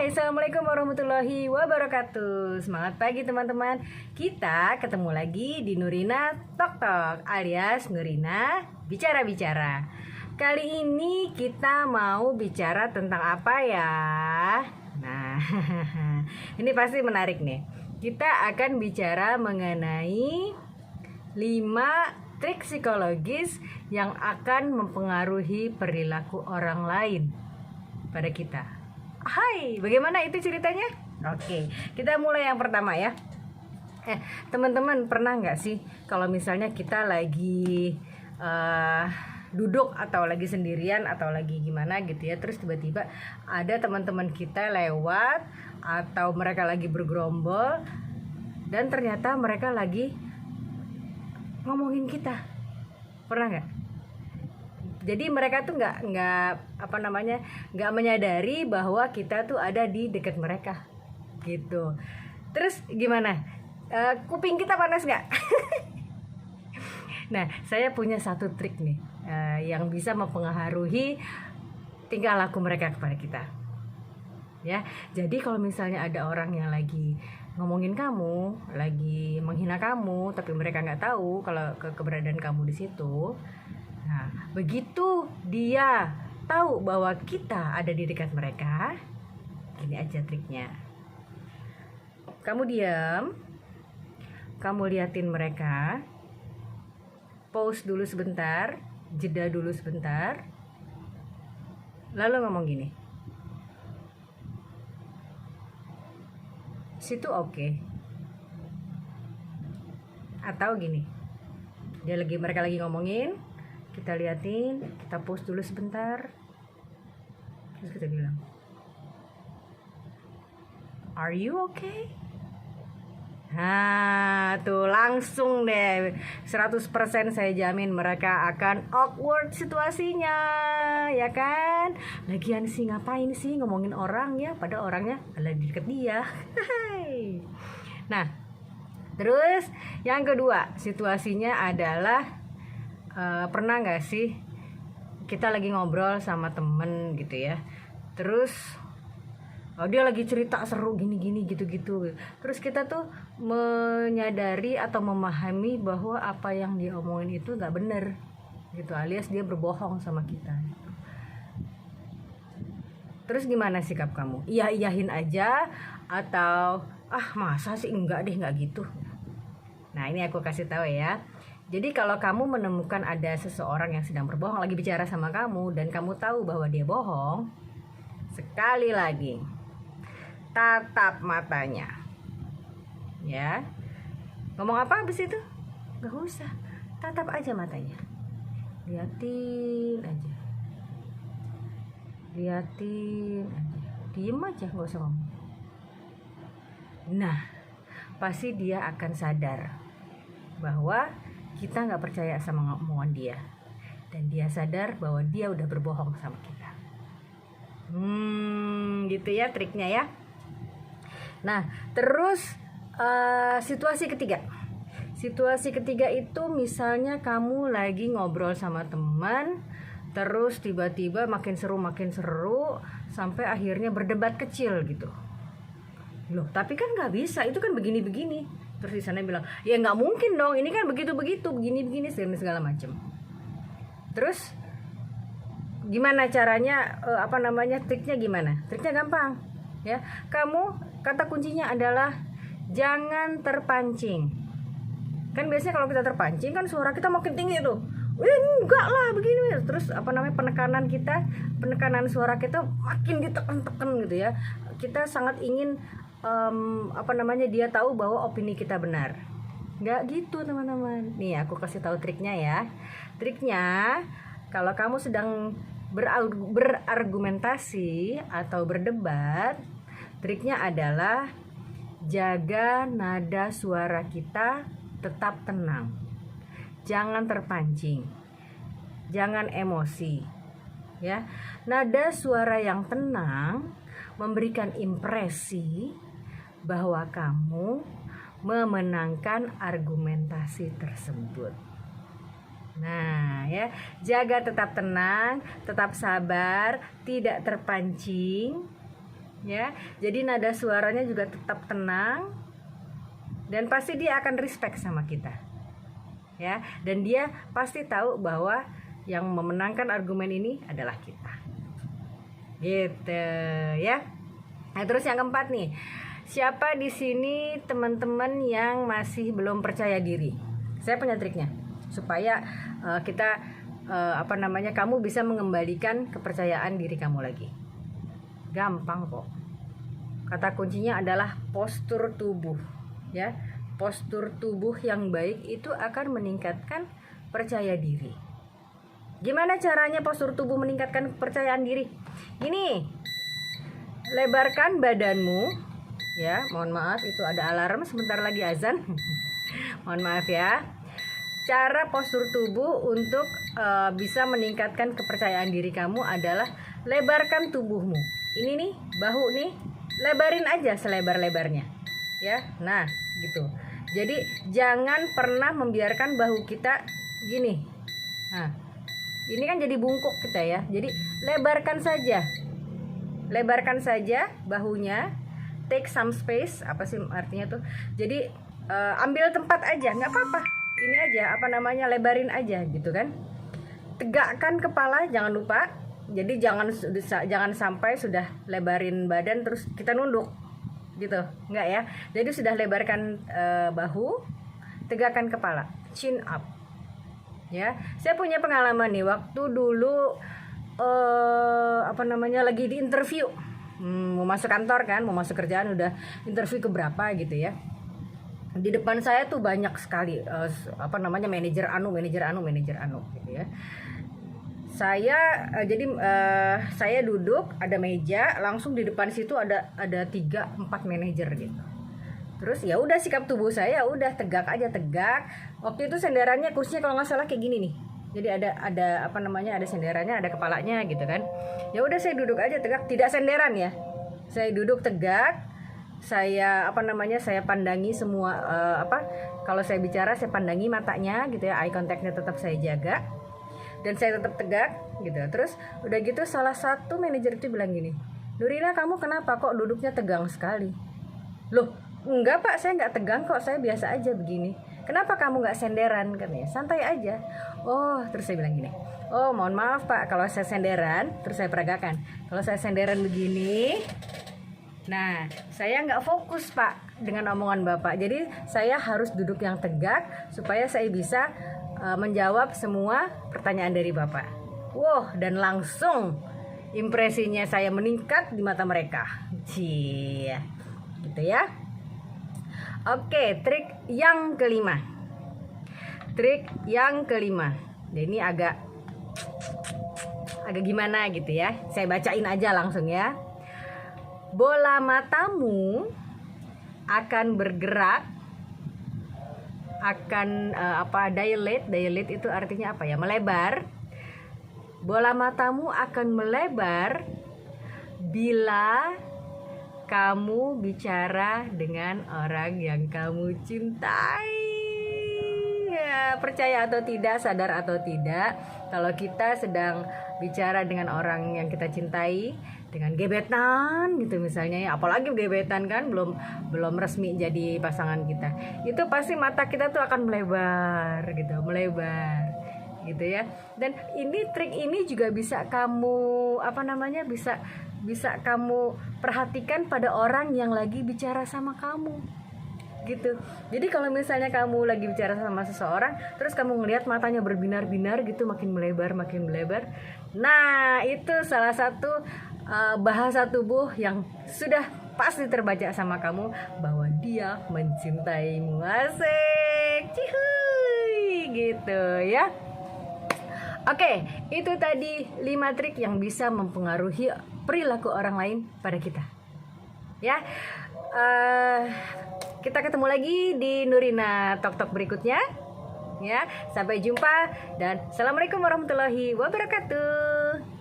Hai, Assalamualaikum warahmatullahi wabarakatuh. Semangat pagi teman-teman. Kita ketemu lagi di Nurina Tok Tok alias Nurina Bicara-Bicara. Kali ini kita mau bicara tentang apa ya? Nah, ini pasti menarik nih. Kita akan bicara mengenai 5 trik psikologis yang akan mempengaruhi perilaku orang lain pada kita. Hai, bagaimana itu ceritanya? Oke, kita mulai yang pertama ya. Teman-teman pernah nggak sih kalau misalnya kita lagi duduk atau lagi sendirian atau lagi gimana gitu ya, terus tiba-tiba ada teman-teman kita lewat atau mereka lagi bergerombol dan ternyata mereka lagi ngomongin kita. Pernah nggak? Jadi mereka tuh nggak menyadari bahwa kita tuh ada di dekat mereka gitu. Terus gimana? Kuping kita panas nggak? Nah, saya punya satu trik nih yang bisa mempengaruhi tingkah laku mereka kepada kita. Ya, jadi kalau misalnya ada orang yang lagi ngomongin kamu, lagi menghina kamu, tapi mereka nggak tahu kalau keberadaan kamu di situ. Nah, begitu dia tahu bahwa kita ada di dekat mereka, ini aja triknya. Kamu diam, kamu liatin mereka, pause dulu sebentar, jeda dulu sebentar, lalu ngomong gini, situ oke. Atau gini, mereka lagi ngomongin, kita liatin, kita pause dulu sebentar, terus kita bilang, are you okay? Nah, tuh langsung deh 100% saya jamin mereka akan awkward situasinya, ya kan? Lagian sih ngapain sih ngomongin orang ya, pada orangnya ada di deket dia. Nah, terus yang kedua situasinya adalah pernah nggak sih kita lagi ngobrol sama temen gitu ya, terus dia lagi cerita seru gini-gini gitu-gitu, terus kita tuh menyadari atau memahami bahwa apa yang dia omongin itu nggak bener gitu, alias dia berbohong sama kita. Terus gimana sikap kamu? Iyahin aja atau masa sih, enggak deh, nggak gitu. Nah, ini aku kasih tahu ya. Jadi kalau kamu menemukan ada seseorang yang sedang berbohong, lagi bicara sama kamu dan kamu tahu bahwa dia bohong, sekali lagi tatap matanya. Ya. Ngomong apa habis itu? Gak usah. Tatap aja matanya. Liatin aja. Diem aja, gak usah ngomong. Nah, pasti dia akan sadar bahwa kita nggak percaya sama omongan dia, dan dia sadar bahwa dia udah berbohong sama kita. Gitu ya triknya ya. Nah, terus situasi ketiga itu misalnya kamu lagi ngobrol sama teman, terus tiba-tiba makin seru sampai akhirnya berdebat kecil gitu. Loh, tapi kan nggak bisa, itu kan begini-begini. Terus di sana bilang, ya nggak mungkin dong, ini kan begitu-begitu, begini-begini segala macam. Terus gimana caranya? Triknya gimana? Triknya gampang, ya. Kamu kata kuncinya adalah jangan terpancing. Kan biasanya kalau kita terpancing kan suara kita makin tinggi tuh. Enggak lah begini. Terus penekanan suara kita makin ditekan-tekan gitu ya. Kita sangat ingin dia tahu bahwa opini kita benar. Nggak gitu teman-teman. Nih aku kasih tahu triknya ya. Triknya kalau kamu sedang berargumentasi atau berdebat, triknya adalah jaga nada suara kita tetap tenang. Jangan terpancing. Jangan emosi. Ya. Nada suara yang tenang memberikan impresi bahwa kamu memenangkan argumentasi tersebut. Nah, ya, jaga tetap tenang, tetap sabar, tidak terpancing, ya. Jadi nada suaranya juga tetap tenang dan pasti dia akan respect sama kita. Ya, dan dia pasti tahu bahwa yang memenangkan argumen ini adalah kita. Gitu, ya. Nah, terus yang keempat nih. Siapa di sini teman-teman yang masih belum percaya diri? Saya punya triknya supaya kamu bisa mengembalikan kepercayaan diri kamu lagi. Gampang kok. Kata kuncinya adalah postur tubuh, ya. Postur tubuh yang baik itu akan meningkatkan percaya diri. Gimana caranya postur tubuh meningkatkan kepercayaan diri? Gini, lebarkan badanmu. Ya, mohon maaf itu ada alarm sebentar lagi azan. Mohon maaf ya. Cara postur tubuh untuk bisa meningkatkan kepercayaan diri kamu adalah lebarkan tubuhmu. Ini nih, bahu nih, lebarin aja selebar-lebarnya. Ya. Nah, gitu. Jadi jangan pernah membiarkan bahu kita gini. Nah, ini kan jadi bungkuk kita ya. Jadi lebarkan saja. Lebarkan saja bahunya. Take some space, apa sih artinya tuh? Jadi ambil tempat aja, nggak apa-apa. Ini aja, lebarin aja gitu kan. Tegakkan kepala, jangan lupa. Jadi jangan sampai sudah lebarin badan terus kita nunduk, gitu, nggak ya. Jadi sudah lebarkan bahu, tegakkan kepala, chin up. Ya, saya punya pengalaman nih waktu dulu lagi di interview. Mau masuk kantor kan, mau masuk kerjaan, udah interview keberapa gitu ya. Di depan saya tuh banyak sekali manajer anu gitu ya. Saya duduk, ada meja, langsung di depan situ ada 3-4 manajer gitu. Terus ya udah sikap tubuh saya udah tegak. Waktu itu senderannya kursinya kalau nggak salah kayak gini nih. Jadi ada senderannya, ada kepalanya gitu kan. Ya udah saya duduk aja tegak, tidak senderan ya. Saya duduk tegak. Saya saya pandangi semua kalau saya bicara saya pandangi matanya gitu ya. Eye contact-nya tetap saya jaga. Dan saya tetap tegak gitu. Terus udah gitu salah satu manajer itu bilang gini, "Nurina, kamu kenapa kok duduknya tegang sekali?" "Loh, enggak Pak, saya nggak tegang kok, saya biasa aja begini." "Kenapa kamu nggak senderan?" Katanya. "Santai aja." "Oh," terus saya bilang gini, "Oh, mohon maaf Pak, kalau saya senderan," terus saya peragakan, "kalau saya senderan begini, nah saya nggak fokus Pak dengan omongan Bapak. Jadi saya harus duduk yang tegak supaya saya bisa menjawab semua pertanyaan dari Bapak." Wow, dan langsung impresinya saya meningkat di mata mereka. Cie, gitu ya. Oke, trik yang kelima. Dan ini agak gimana gitu ya. Saya bacain aja langsung ya. Bola matamu akan bergerak, akan dilate itu artinya apa ya? Melebar. Bola matamu akan melebar bila kamu bicara dengan orang yang kamu cintai. Ya, percaya atau tidak, sadar atau tidak, kalau kita sedang bicara dengan orang yang kita cintai, dengan gebetan gitu misalnya ya, apalagi gebetan kan belum resmi jadi pasangan kita, itu pasti mata kita tuh akan melebar gitu ya. Dan trik ini juga bisa kamu bisa kamu perhatikan pada orang yang lagi bicara sama kamu gitu. Jadi kalau misalnya kamu lagi bicara sama seseorang terus kamu ngelihat matanya berbinar-binar gitu, makin melebar, nah itu salah satu bahasa tubuh yang sudah pasti terbaca sama kamu bahwa dia mencintaimu. Asik, cihuy, gitu ya. Oke, itu tadi 5 trik yang bisa mempengaruhi perilaku orang lain pada kita. Ya, kita ketemu lagi di Nurina Tok Tok berikutnya. Ya, sampai jumpa dan assalamualaikum warahmatullahi wabarakatuh.